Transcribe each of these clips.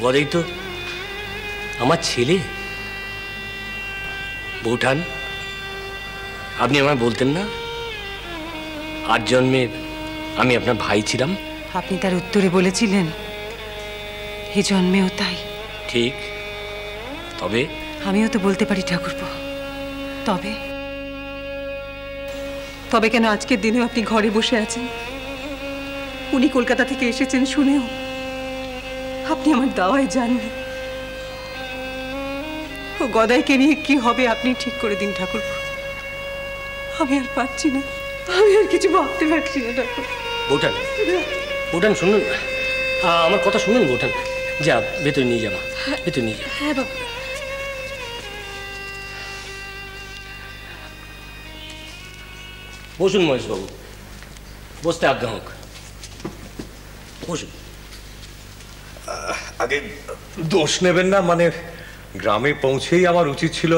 গদাই তো আমার ছেলে। বৌঠান, আপনি আমায় বলতেন না 8 জন্মে আমি আপনার ভাই ছিলাম? আপনি তার উত্তরে বলেছিলেন এই জন্মেও তাই। ঠিক, তবে আমিও তো বলতে পারি ঠাকুরপো। তবে তবে কেন আজকের দিনেও আপনি ঘরে বসে আছেন? উনি কলকাতা থেকে এসেছেন শুনেও আপনি আমার দাওয়ায় যাননি। ও গদাইকে নিয়ে কি হবে আপনি ঠিক করে দিন ঠাকুরপো। আমি আর পারছি না, আমি আর কিছু ভাবতে পারছি না ঠাকুর। বৌঠান, বৌঠান শুনুন, আমার কথা শুনুন বৌঠান। যা, ভেতরে নিয়ে যাবা, ভেতরে নিয়ে যা। হ্যাঁ বাবা। বসুন মহেশবাবু, বসতে আজ্ঞা হোক। বসুন। আগে দোষ নেবেন না, মানে গ্রামে পৌঁছেই আমার উচিত ছিল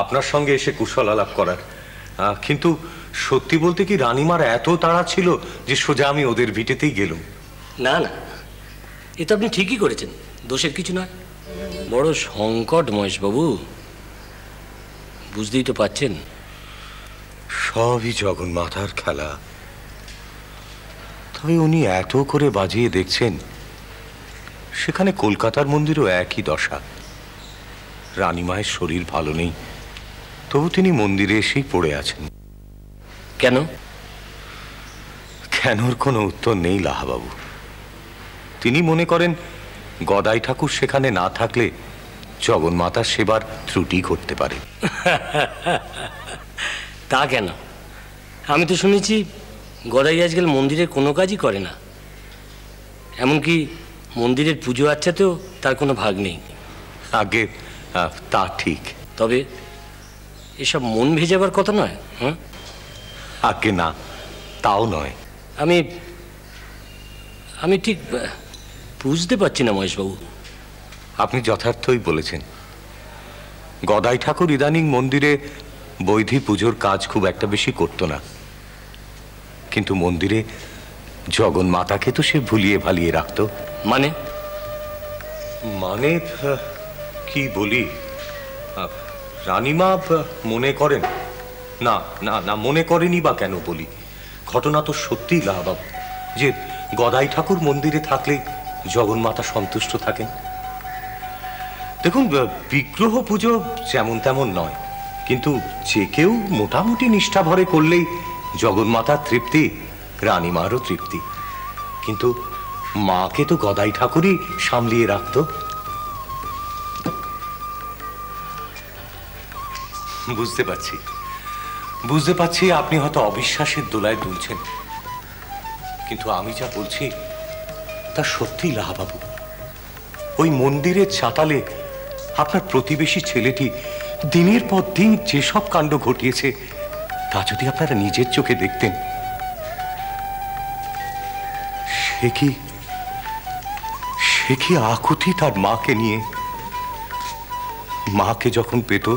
আপনার সঙ্গে এসে কুশল আলাপ করার। কিন্তু সত্যি বলতে কি রানীমার এত তাড়া ছিল যে সোজা আমি ওদের ভিটেতেই গেলুম। না না, এ তো আপনি ঠিকই করেছেন, দোষের কিছু নয়। বড় সংকট মহেশবাবু, বুঝতেই তো পাচ্ছেন। সবই জগন্মাতার খেলা। তবে উনি এত করে বাজিয়ে দেখছেন, সেখানে কলকাতার মন্দিরও একই দশা। রানীমায়ের শরীর ভালো নেই, তবু তিনি মন্দিরে এসেই পড়ে আছেন। কেন? কেনর কোনো উত্তর নেই লাহাবাবু। তিনি মনে করেন গদাই ঠাকুর সেখানে না থাকলে জগন্মাতার সেবার ত্রুটি ঘটতে পারে। তা কেন? আমি তো শুনেছি গদাই আজকাল মন্দিরের কোনো কাজই করে না, এমনকি মন্দিরের পুজো আচ্ছাতেও তার কোনো ভাগ নেই। আগে তা ঠিক, তবে এসব মন ভেজাবার কথা নয়। হ্যাঁ, আগে না, তাও নয়। আমি ঠিক বুঝতে পারছি না মহেশবাবু। আপনি যথার্থই বলেছেন। গদাই ঠাকুর ইদানিং মন্দিরে বৈধি পুজোর কাজ খুব একটা বেশি করত না, কিন্তু মন্দিরে জগন্মাতাকে তো সে ভুলিয়ে ভালিয়ে রাখত। মানে মানে কি বলি, রানীমা মনে করেন না, না না মনে করেনি বা কেন বলি, ঘটনা তো সত্যিই লাহাবাবু যে গদাই ঠাকুর মন্দিরে থাকলেই জগন্মাতা সন্তুষ্ট থাকেন। দেখুন, বিগ্রহ পুজো যেমন তেমন নয়, কিন্তু যে কেউ মোটামুটি নিষ্ঠা ভরে করলেই জগন্মাতার তৃপ্তি, রানীমারও তৃপ্তি। কিন্তু মাকে তো গদাই ঠাকুরই সামলিয়ে রাখত। বুঝতে পারছি আপনি হয়তো অবিশ্বাসের দোলায় দুলছেন, কিন্তু আমি যা বলছি তা সত্যি লাহাবাবু। ওই মন্দিরের চাতালে আপনার প্রতিবেশী ছেলেটি দিনের পর দিন যেসব কাণ্ড ঘটিয়েছে, তা যদি আপনারা নিজের চোখে দেখতেন, সে কি আকুতি তার মাকে নিয়ে। মাকে যখন পেত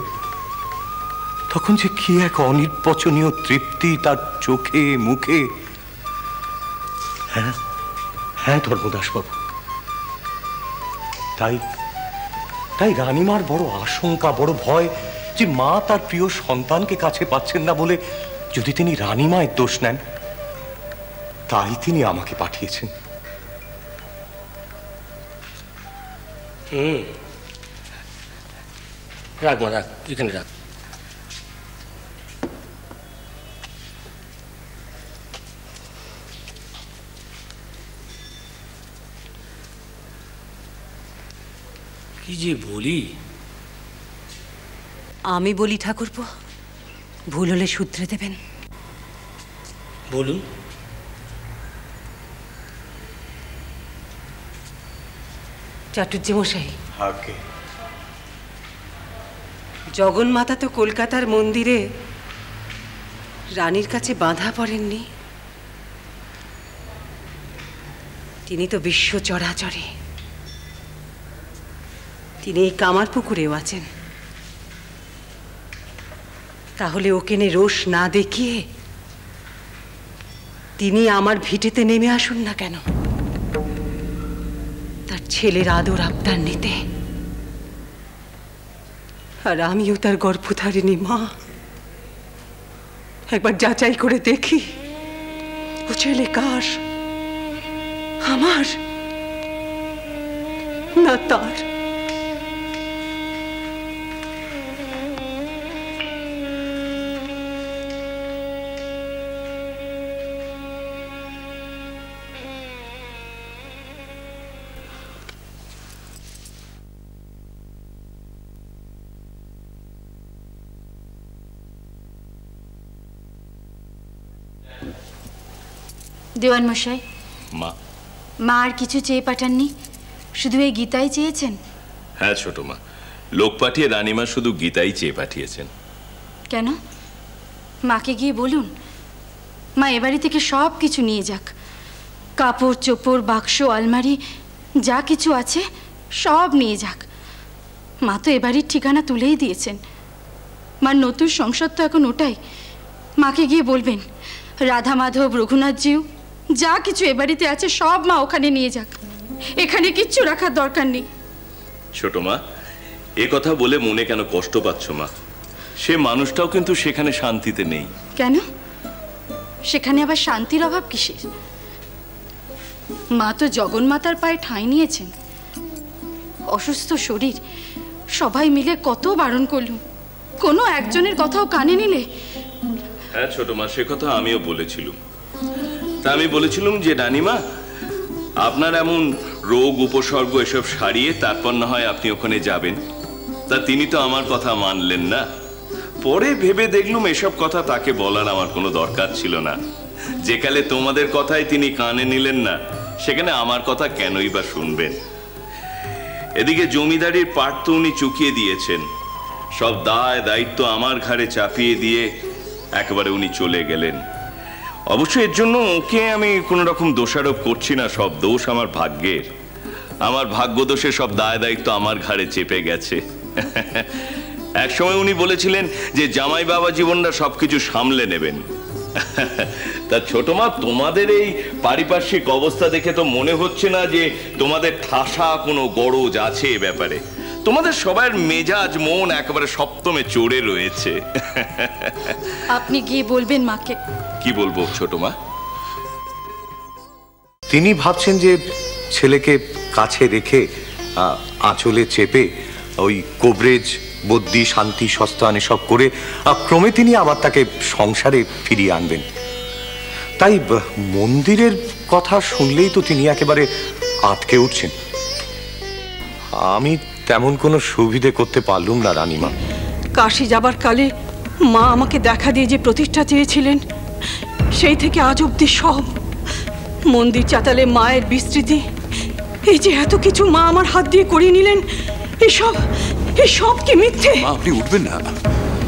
তখন যে কি এক অনির্বচনীয় তৃপ্তি তার চোখে মুখে। হ্যাঁ হ্যাঁ ধর্মদাসবাবু, তাই রানীমার বড় আশঙ্কা, বড় ভয় যে মা তার প্রিয় সন্তানকে কাছে পাচ্ছেন না বলে যদি তিনি রানীমায়ের দোষ নেন, তাই তিনি আমাকে পাঠিয়েছেন। রাখ মা, রাখ, এখানে রাখ। কি যে বলি। আমি বলি ঠাকুরপো, ভুল হলে শুধরে দেবেন। বলুন। চাটুর্যে মশাই, আগে জগন্মাতা তো কলকাতার মন্দিরে রানীর কাছে বাঁধা পড়েননি। তিনি তো বিশ্ব চরাচরে, তিনি এই কামারপুকুরেও আছেন। তাহলে ওকেনে রোষ না দেখিয়ে তিনি আমার ভিটেতে নেমে আসুন না কেন? তার ছেলের আদর আবদার নিতে, আর আমিও তার গর্ভধারিণী মা। একবার যাচাই করে দেখি ও ছেলে কার, আমার না তার। দেওয়ান মশাই, মা মা আর কিছু চেয়ে পাঠাননি, শুধু এই গীতাই চেয়েছেন? হ্যাঁ ছোট মা, লোক পাঠিয়ে রানীমা শুধু গীতাই চেয়ে পাঠিয়েছেন। কেন? মাকে গিয়ে বলুন মা এবাড়ি থেকে সব কিছু নিয়ে যাক, কাপড় চোপড় বাক্স আলমারি যা কিছু আছে সব নিয়ে যাক। মা তো এবাড়ির ঠিকানা তুলেই দিয়েছেন, মার নতুন সংসার তো এখন ওটাই। মাকে গিয়ে বলবেন রাধা মাধব রঘুনাথজিউ যা কিছু এবাড়িতে আছে সব মা ওখানে নিয়ে যাক, এখানে কিচ্ছু রাখার দরকার নেই। ছোট মা, এ কথা বলে মনে কেন কষ্ট পাচ্ছ মা? সে মানুষটাও কিন্তু সেখানে শান্তিতে নেই। কেন? সেখানে আবার শান্তির অভাব কিসের? মা তো জগন্মাতার পায়ে ঠাঁই নিয়েছেন। অসুস্থ শরীর, সবাই মিলে কত বারণ করলুম, কোনো একজনের কথাও কানে নিলে। হ্যাঁ ছোট মা, সে কথা আমিও বলেছিলুম। তা আমি বলেছিলুম যে রানীমা, আপনার এমন রোগ উপসর্গ এসব সারিয়ে তারপর না হয় আপনি ওখানে যাবেন। তা তিনি তো আমার কথা মানলেন না। পরে ভেবে দেখলুম এসব কথা তাকে বলার আমার কোনো দরকার ছিল না। যেকালে তোমাদের কথাই তিনি কানে নিলেন না, সেখানে আমার কথা কেনই বা শুনবেন? এদিকে জমিদারির পাট তো উনি চুকিয়ে দিয়েছেন, সব দায় দায়িত্ব আমার ঘাড়ে চাপিয়ে দিয়ে একেবারে উনি চলে গেলেন। অবশ্য এর জন্য ওকে আমি কোনো রকম দোষারোপ করছি না, সব দোষ আমার ভাগ্যের। আমার ভাগ্য দোষে সব দায় দায়িত্ব আমার ঘাড়ে চেপে গেছে। এক সময় উনি বলেছিলেন যে জামাই বাবা জীবনটা সবকিছু সামলে নেবেন। তা ছোট মা, তোমাদের এই পারিপার্শ্বিক অবস্থা দেখে তো মনে হচ্ছে না যে তোমাদের ঠাসা কোনো গরজ আছে এ ব্যাপারে। তোমাদের সবার মেজাজ মন একেবারে সপ্তমে চড়ে রয়েছে। আপনি গিয়ে বলবেন মাকে। কি বলবো ছোট মা? তিনি ভাবছেন যে ছেলেকে কাছে রেখে আঁচলে চেপে ওই কোবরেজ বদ্যি শান্তি সস্তান এসব করে ক্রমে তিনি আবার তাকে সংসারে ফিরিয়ে আনবেন। তাই মন্দিরের কথা শুনলেই তো তিনি একেবারে আটকে উঠছেন। আমি তেমন কোনো সুবিধে করতে পারলুম না রানীমা। কাশি যাবার কালে মা আমাকে দেখা দিয়ে যে প্রতিষ্ঠা চেয়েছিলেন, সেই থেকে আজ অব্দি সব মন্দির চাতালে মায়ের বিস্তৃতি, এই যে এত কিছু মা আমার হাত দিয়ে করিয়ে নিলেন, এসব কি মিথ্যে? মা, আপনি উঠবেন না,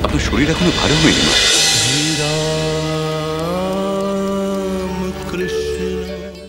আপনার শরীর এখনো ভালো হয়নি।